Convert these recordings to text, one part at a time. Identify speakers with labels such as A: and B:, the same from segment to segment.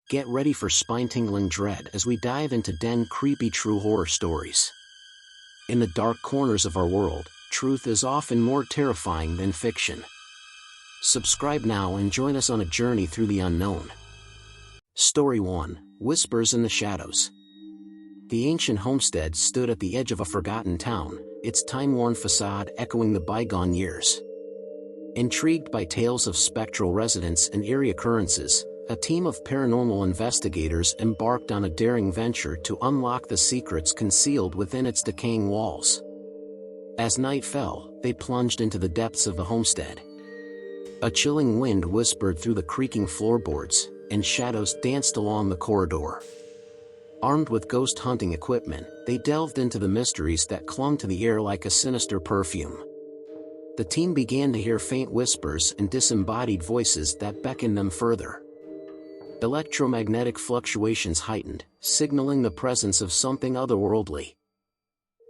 A: Get ready for spine-tingling dread as we dive into creepy true horror stories. In the dark corners of our world, truth is often more terrifying than fiction. Subscribe now and join us on a journey through the unknown. Story 1: Whispers in the Shadows. The ancient homestead stood at the edge of a forgotten town, its time-worn facade echoing the bygone years. Intrigued by tales of spectral residents and eerie occurrences, a team of paranormal investigators embarked on a daring venture to unlock the secrets concealed within its decaying walls. As night fell, they plunged into the depths of the homestead. A chilling wind whispered through the creaking floorboards, and shadows danced along the corridor. Armed with ghost hunting equipment, they delved into the mysteries that clung to the air like a sinister perfume. The team began to hear faint whispers and disembodied voices that beckoned them further. Electromagnetic fluctuations heightened, signaling the presence of something otherworldly.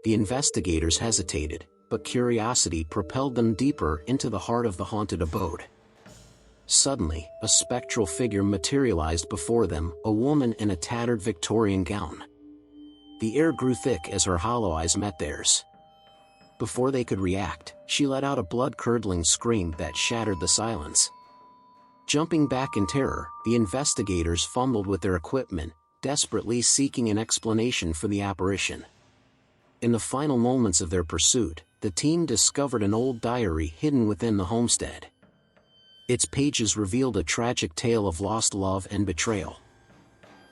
A: The investigators hesitated, but curiosity propelled them deeper into the heart of the haunted abode. Suddenly, a spectral figure materialized before them, a woman in a tattered Victorian gown. The air grew thick as her hollow eyes met theirs. Before they could react, she let out a blood-curdling scream that shattered the silence. Jumping back in terror, the investigators fumbled with their equipment, desperately seeking an explanation for the apparition. In the final moments of their pursuit, the team discovered an old diary hidden within the homestead. Its pages revealed a tragic tale of lost love and betrayal.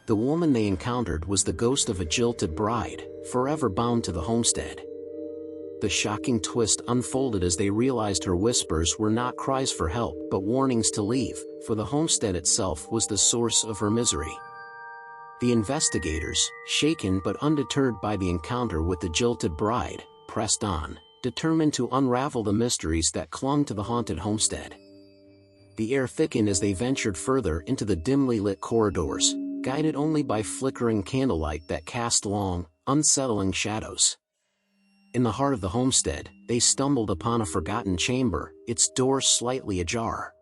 A: The woman they encountered was the ghost of a jilted bride, forever bound to the homestead. The shocking twist unfolded as they realized her whispers were not cries for help but warnings to leave, for the homestead itself was the source of her misery. The investigators, shaken but undeterred by the encounter with the jilted bride, pressed on, determined to unravel the mysteries that clung to the haunted homestead. The air thickened as they ventured further into the dimly lit corridors, guided only by flickering candlelight that cast long, unsettling shadows. In the heart of the homestead, they stumbled upon a forgotten chamber, its door slightly ajar.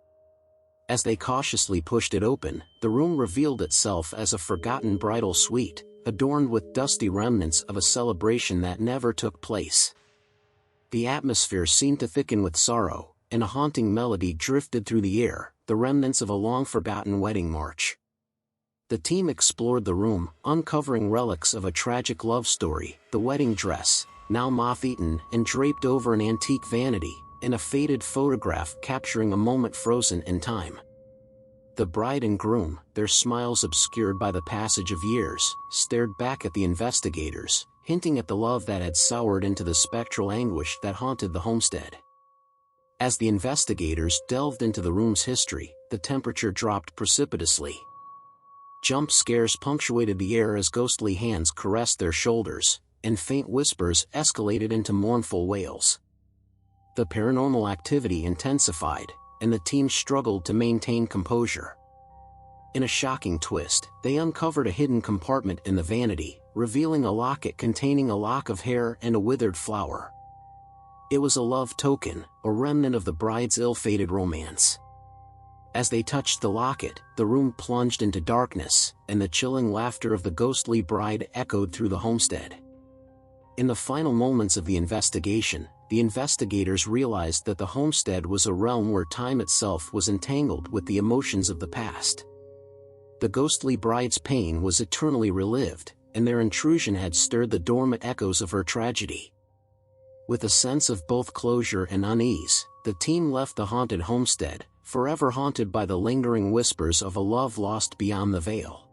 A: As they cautiously pushed it open, the room revealed itself as a forgotten bridal suite, adorned with dusty remnants of a celebration that never took place. The atmosphere seemed to thicken with sorrow, and a haunting melody drifted through the air, the remnants of a long-forgotten wedding march. The team explored the room, uncovering relics of a tragic love story, the wedding dress, now moth-eaten and draped over an antique vanity, and a faded photograph capturing a moment frozen in time. The bride and groom, their smiles obscured by the passage of years, stared back at the investigators, hinting at the love that had soured into the spectral anguish that haunted the homestead. As the investigators delved into the room's history, the temperature dropped precipitously. Jump scares punctuated the air as ghostly hands caressed their shoulders, and faint whispers escalated into mournful wails. The paranormal activity intensified, and the team struggled to maintain composure. In a shocking twist, they uncovered a hidden compartment in the vanity, revealing a locket containing a lock of hair and a withered flower. It was a love token, a remnant of the bride's ill-fated romance. As they touched the locket, the room plunged into darkness, and the chilling laughter of the ghostly bride echoed through the homestead. In the final moments of the investigation, the investigators realized that the homestead was a realm where time itself was entangled with the emotions of the past. The ghostly bride's pain was eternally relived, and their intrusion had stirred the dormant echoes of her tragedy. With a sense of both closure and unease, the team left the haunted homestead, forever haunted by the lingering whispers of a love lost beyond the veil.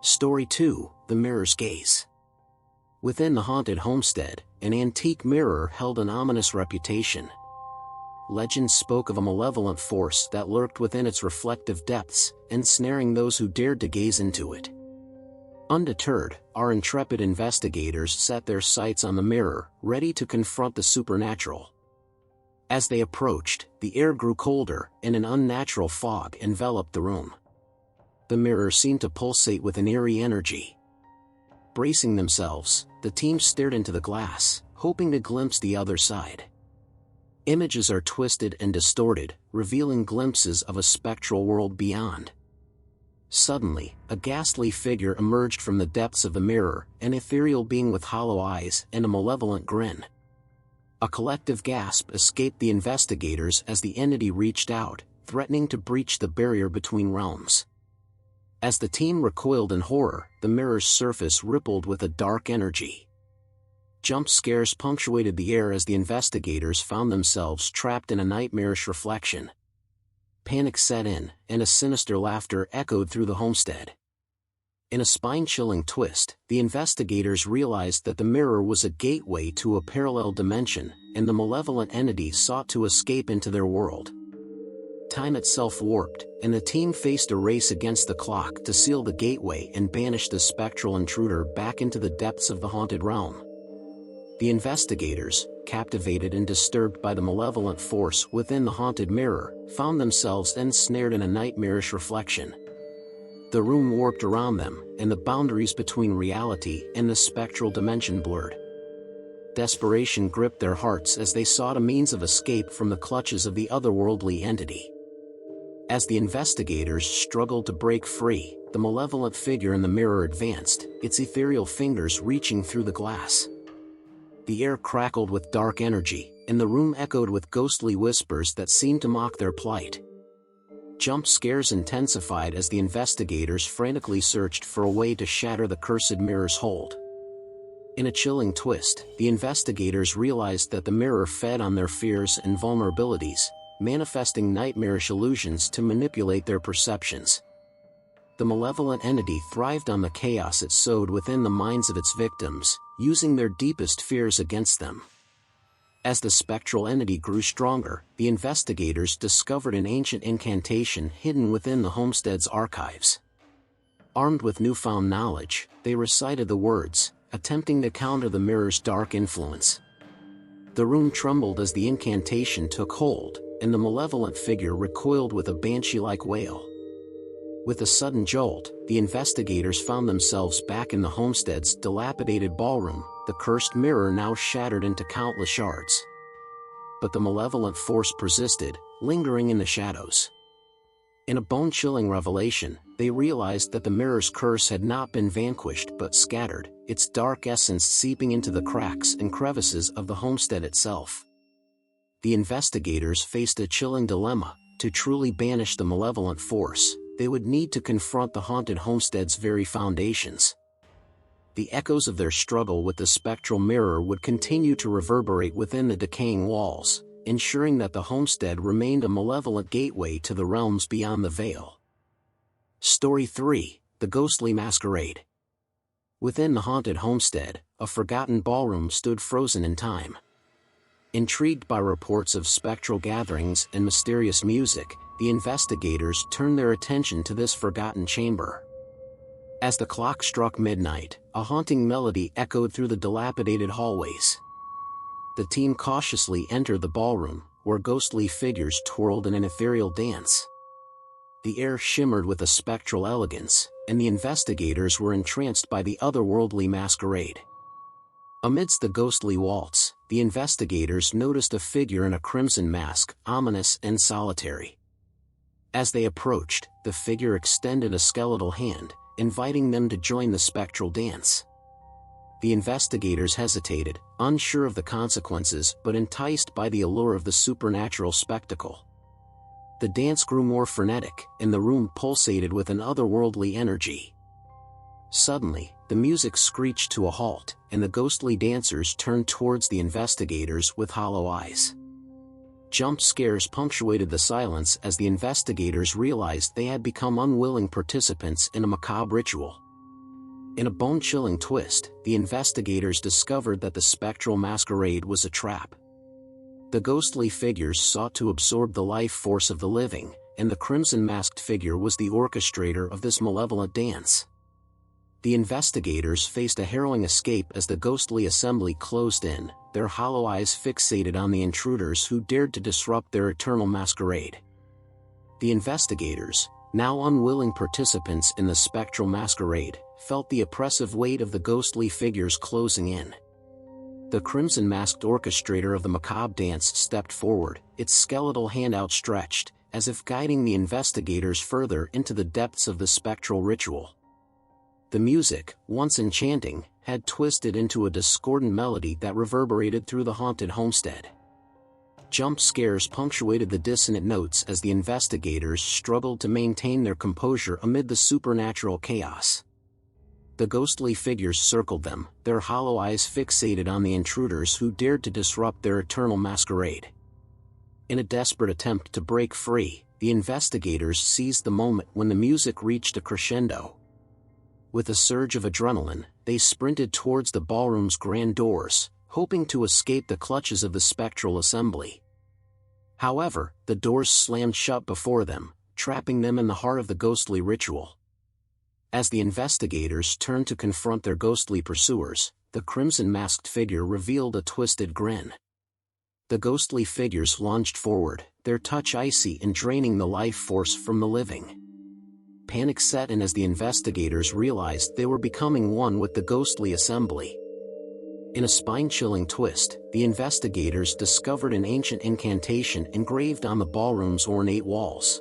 A: Story 2: The Mirror's Gaze. Within the haunted homestead, an antique mirror held an ominous reputation. Legends spoke of a malevolent force that lurked within its reflective depths, ensnaring those who dared to gaze into it. Undeterred, our intrepid investigators set their sights on the mirror, ready to confront the supernatural. As they approached, the air grew colder, and an unnatural fog enveloped the room. The mirror seemed to pulsate with an eerie energy. Bracing themselves, the team stared into the glass, hoping to glimpse the other side. Images are twisted and distorted, revealing glimpses of a spectral world beyond. Suddenly, a ghastly figure emerged from the depths of the mirror, an ethereal being with hollow eyes and a malevolent grin. A collective gasp escaped the investigators as the entity reached out, threatening to breach the barrier between realms. As the team recoiled in horror, the mirror's surface rippled with a dark energy. Jump scares punctuated the air as the investigators found themselves trapped in a nightmarish reflection. Panic set in, and a sinister laughter echoed through the homestead. In a spine-chilling twist, the investigators realized that the mirror was a gateway to a parallel dimension, and the malevolent entity sought to escape into their world. Time itself warped, and the team faced a race against the clock to seal the gateway and banish the spectral intruder back into the depths of the haunted realm. The investigators, captivated and disturbed by the malevolent force within the haunted mirror, found themselves ensnared in a nightmarish reflection. The room warped around them, and the boundaries between reality and the spectral dimension blurred. Desperation gripped their hearts as they sought a means of escape from the clutches of the otherworldly entity. As the investigators struggled to break free, the malevolent figure in the mirror advanced, its ethereal fingers reaching through the glass. The air crackled with dark energy, and the room echoed with ghostly whispers that seemed to mock their plight. Jump scares intensified as the investigators frantically searched for a way to shatter the cursed mirror's hold. In a chilling twist, the investigators realized that the mirror fed on their fears and vulnerabilities, manifesting nightmarish illusions to manipulate their perceptions. The malevolent entity thrived on the chaos it sowed within the minds of its victims, using their deepest fears against them. As the spectral entity grew stronger, the investigators discovered an ancient incantation hidden within the homestead's archives. Armed with newfound knowledge, they recited the words, attempting to counter the mirror's dark influence. The room trembled as the incantation took hold, and the malevolent figure recoiled with a banshee-like wail. With a sudden jolt, the investigators found themselves back in the homestead's dilapidated ballroom, the cursed mirror now shattered into countless shards. But the malevolent force persisted, lingering in the shadows. In a bone-chilling revelation, they realized that the mirror's curse had not been vanquished but scattered, its dark essence seeping into the cracks and crevices of the homestead itself. The investigators faced a chilling dilemma. To truly banish the malevolent force, they would need to confront the haunted homestead's very foundations. The echoes of their struggle with the spectral mirror would continue to reverberate within the decaying walls, ensuring that the homestead remained a malevolent gateway to the realms beyond the veil. Story 3: The Ghostly Masquerade. Within the haunted homestead, a forgotten ballroom stood frozen in time. Intrigued by reports of spectral gatherings and mysterious music, the investigators turned their attention to this forgotten chamber. As the clock struck midnight, a haunting melody echoed through the dilapidated hallways. The team cautiously entered the ballroom, where ghostly figures twirled in an ethereal dance. The air shimmered with a spectral elegance, and the investigators were entranced by the otherworldly masquerade. Amidst the ghostly waltz, the investigators noticed a figure in a crimson mask, ominous and solitary. As they approached, the figure extended a skeletal hand, inviting them to join the spectral dance. The investigators hesitated, unsure of the consequences but enticed by the allure of the supernatural spectacle. The dance grew more frenetic, and the room pulsated with an otherworldly energy. Suddenly, the music screeched to a halt, and the ghostly dancers turned towards the investigators with hollow eyes. Jump scares punctuated the silence as the investigators realized they had become unwilling participants in a macabre ritual. In a bone-chilling twist, the investigators discovered that the spectral masquerade was a trap. The ghostly figures sought to absorb the life force of the living, and the crimson-masked figure was the orchestrator of this malevolent dance. The investigators faced a harrowing escape as the ghostly assembly closed in, their hollow eyes fixated on the intruders who dared to disrupt their eternal masquerade. The investigators, now unwilling participants in the spectral masquerade, felt the oppressive weight of the ghostly figures closing in. The crimson-masked orchestrator of the macabre dance stepped forward, its skeletal hand outstretched, as if guiding the investigators further into the depths of the spectral ritual. The music, once enchanting, had twisted into a discordant melody that reverberated through the haunted homestead. Jump scares punctuated the dissonant notes as the investigators struggled to maintain their composure amid the supernatural chaos. The ghostly figures circled them, their hollow eyes fixated on the intruders who dared to disrupt their eternal masquerade. In a desperate attempt to break free, the investigators seized the moment when the music reached a crescendo. With a surge of adrenaline, they sprinted towards the ballroom's grand doors, hoping to escape the clutches of the spectral assembly. However, the doors slammed shut before them, trapping them in the heart of the ghostly ritual. As the investigators turned to confront their ghostly pursuers, the crimson-masked figure revealed a twisted grin. The ghostly figures lunged forward, their touch icy and draining the life force from the living. Panic set in as the investigators realized they were becoming one with the ghostly assembly. In a spine-chilling twist, the investigators discovered an ancient incantation engraved on the ballroom's ornate walls.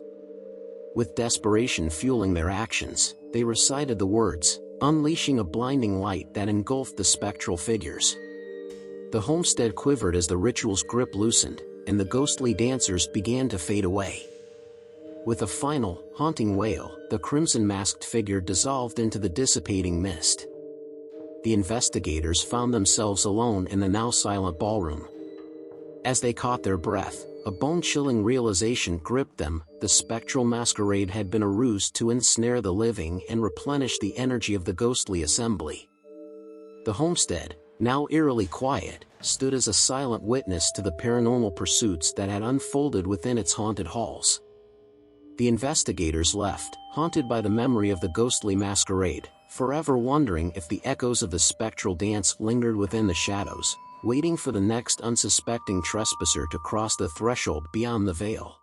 A: With desperation fueling their actions, they recited the words, unleashing a blinding light that engulfed the spectral figures. The homestead quivered as the ritual's grip loosened, and the ghostly dancers began to fade away. With a final, haunting wail, the crimson-masked figure dissolved into the dissipating mist. The investigators found themselves alone in the now silent ballroom. As they caught their breath, a bone-chilling realization gripped them: the spectral masquerade had been a ruse to ensnare the living and replenish the energy of the ghostly assembly. The homestead, now eerily quiet, stood as a silent witness to the paranormal pursuits that had unfolded within its haunted halls. The investigators left, haunted by the memory of the ghostly masquerade, forever wondering if the echoes of the spectral dance lingered within the shadows, waiting for the next unsuspecting trespasser to cross the threshold beyond the veil.